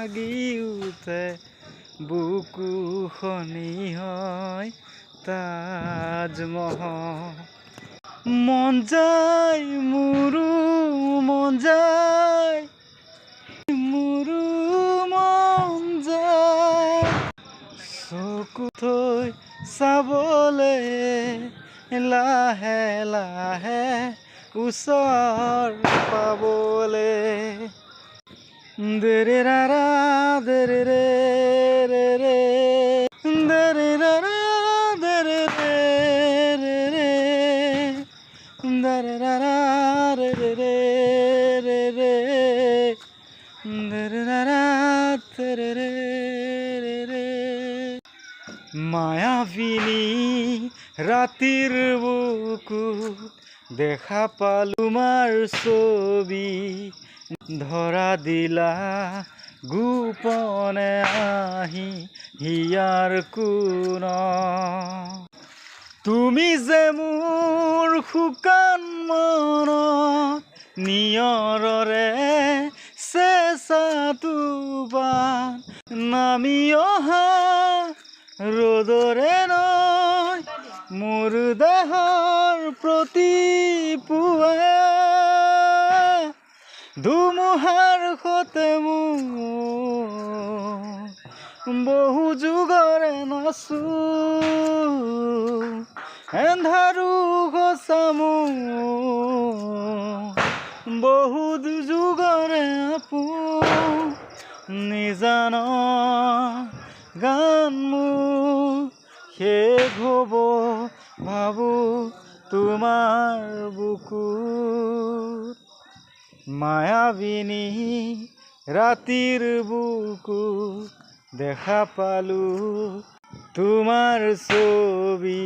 লাগি উঠে বুকু খনি হয় তাজমহল মন যায় মোৰো মন যায় মোৰো মন যায় চকু থৈ চাবলে লাহে লাহে ওচৰ পাবলে দেৰে ৰাৰা দেৰে ৰে ৰে ৰে দেৰে ৰাৰা দেৰে ৰে ৰে ৰে দেৰে ৰাৰা ৰে ৰে ৰে ৰে ৰে দেৰে ৰাৰা দেৰে ৰে ৰে ৰে মায়াবিনী ৰাতিৰ বুকু দেখা পালো তোমাৰ ছবি ধৰা দিলা গোপনে আহি হিয়াৰ কোন তুমি যে মোৰ শুকান মনত নিয়ৰৰে চেঁচাটো বান নামি অহা ৰ'দৰে নয় মোৰ দেহৰ প্ৰতি পুৱা ধুমুহাৰ সতে মোৰ বহু যুগৰে নাচো এন্ধাৰো সঁচা মোৰ বহুত যুগৰে আপোন নিজান গান মোৰ শেষ হ'ব ভাবো তোমাৰ বুকুত মায়াবিনী ৰাতিৰ বুকু দেখা পালো তোমাৰ ছবি